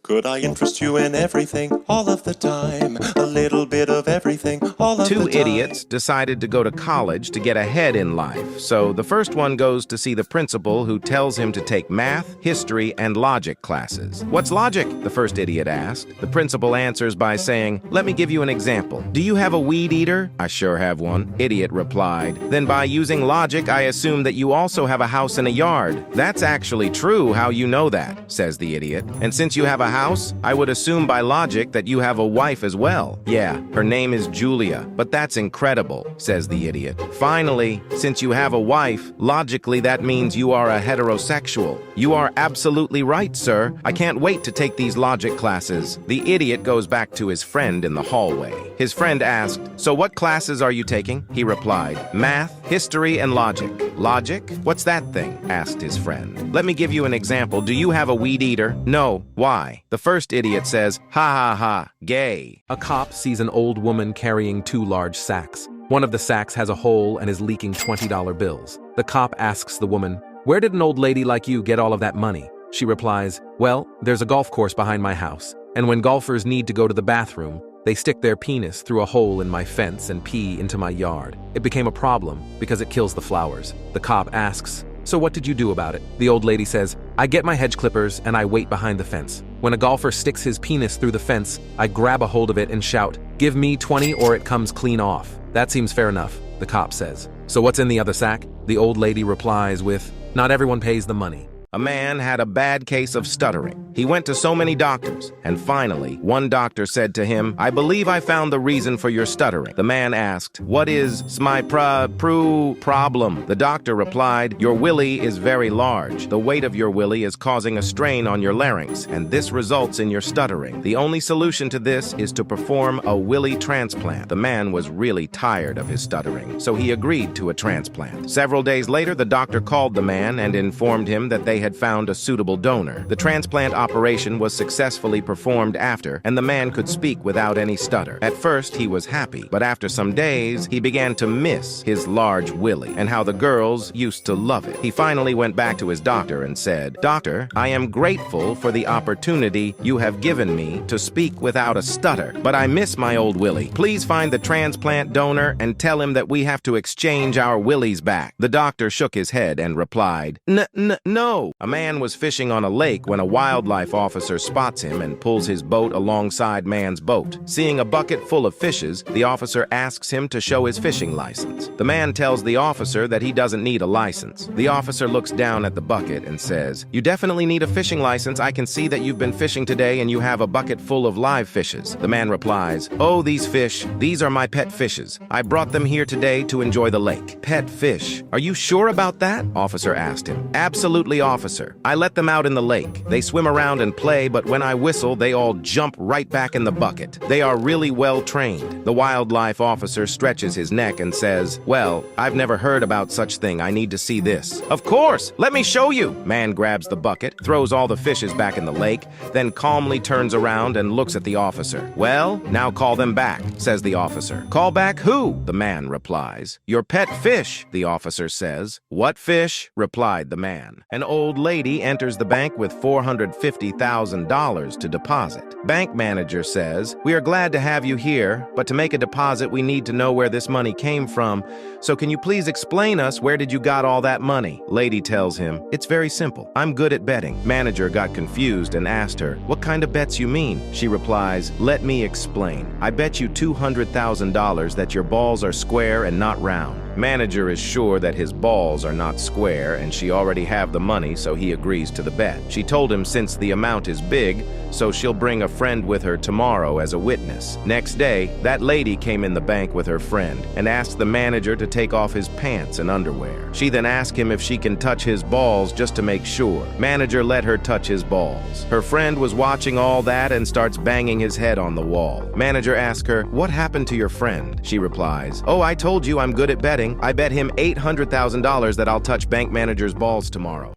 Could I interest you in everything, all of the time? A little bit of everything, all of the time. Two idiots decided to go to college to get ahead in life. So the first one goes to see the principal, who tells him to take math, history, and logic classes. "What's logic?" the first idiot asked. The principal answers by saying, "Let me give you an example. Do you have a weed eater?" "I sure have one," idiot replied. "Then by using logic, I assume that you also have a house and a yard." "That's actually true. How you know that?" says the idiot. "And since you have a house, I would assume by logic that you have a wife as well." "Yeah, her name is Julia, but that's incredible," says the idiot. "Finally, since you have a wife, logically that means you are a heterosexual." "You are absolutely right, sir. I can't wait to take these logic classes." The idiot goes back to his friend in the hallway. His friend asked, "So what classes are you taking?" He replied, "Math, history, and logic." "Logic? What's that thing?" asked his friend. "Let me give you an example. Do you have a weed eater?" "No." "Why?" The first idiot says, "Ha ha ha, gay." A cop sees an old woman carrying two large sacks. One of the sacks has a hole and is leaking $20 bills. The cop asks the woman, "Where did an old lady like you get all of that money?" She replies, "Well, there's a golf course behind my house, and when golfers need to go to the bathroom, they stick their penis through a hole in my fence and pee into my yard. It became a problem because it kills the flowers." The cop asks, "So what did you do about it?" The old lady says, "I get my hedge clippers and I wait behind the fence. When a golfer sticks his penis through the fence, I grab a hold of it and shout, 'Give me 20 or it comes clean off.'" "That seems fair enough," the cop says. "So what's in the other sack?" The old lady replies with, "Not everyone pays the money." A man had a bad case of stuttering. He went to so many doctors, and finally, one doctor said to him, "I believe I found the reason for your stuttering." The man asked, "What is my problem?" The doctor replied, "Your willy is very large. The weight of your willy is causing a strain on your larynx, and this results in your stuttering. The only solution to this is to perform a willy transplant." The man was really tired of his stuttering, so he agreed to a transplant. Several days later, the doctor called the man and informed him that they had found a suitable donor. The transplant operation was successfully performed after, and the man could speak without any stutter. At first, he was happy, but after some days, he began to miss his large willy and how the girls used to love it. He finally went back to his doctor and said, "Doctor, I am grateful for the opportunity you have given me to speak without a stutter, but I miss my old willy. Please find the transplant donor and tell him that we have to exchange our willies back." The doctor shook his head and replied, "No." A man was fishing on a lake when a wildlife officer spots him and pulls his boat alongside man's boat. Seeing a bucket full of fishes, the officer asks him to show his fishing license. The man tells the officer that he doesn't need a license. The officer looks down at the bucket and says, "You definitely need a fishing license. I can see that you've been fishing today and you have a bucket full of live fishes." The man replies, "Oh, these fish, these are my pet fishes. I brought them here today to enjoy the lake." "Pet fish? Are you sure about that?" officer asked him. "Absolutely, officer. I let them out in the lake. They swim around and play, but when I whistle, they all jump right back in the bucket. They are really well trained." The wildlife officer stretches his neck and says, "Well, I've never heard about such thing. I need to see this." "Of course, let me show you." Man grabs the bucket, throws all the fishes back in the lake, then calmly turns around and looks at the officer. "Well, now call them back," says the officer. "Call back who?" the man replies. "Your pet fish," the officer says. "What fish?" replied the man. An old lady enters the bank with $450,000 to deposit. Bank manager says, "We are glad to have you here, but to make a deposit we need to know where this money came from. So can you please explain us where did you got all that money?" Lady tells him, "It's very simple. I'm good at betting." Manager got confused and asked her, "What kind of bets you mean?" She replies, "Let me explain. I bet you $200,000 that your balls are square and not round." Manager is sure that his balls are not square and she already have the money, so he agrees to the bet. She told him since the amount is big, so she'll bring a friend with her tomorrow as a witness. Next day, that lady came in the bank with her friend and asked the manager to take off his pants and underwear. She then asked him if she can touch his balls just to make sure. Manager let her touch his balls. Her friend was watching all that and starts banging his head on the wall. Manager asks her, "What happened to your friend?" She replies, "Oh, I told you I'm good at betting. I bet him $800,000 that I'll touch bank manager's balls tomorrow."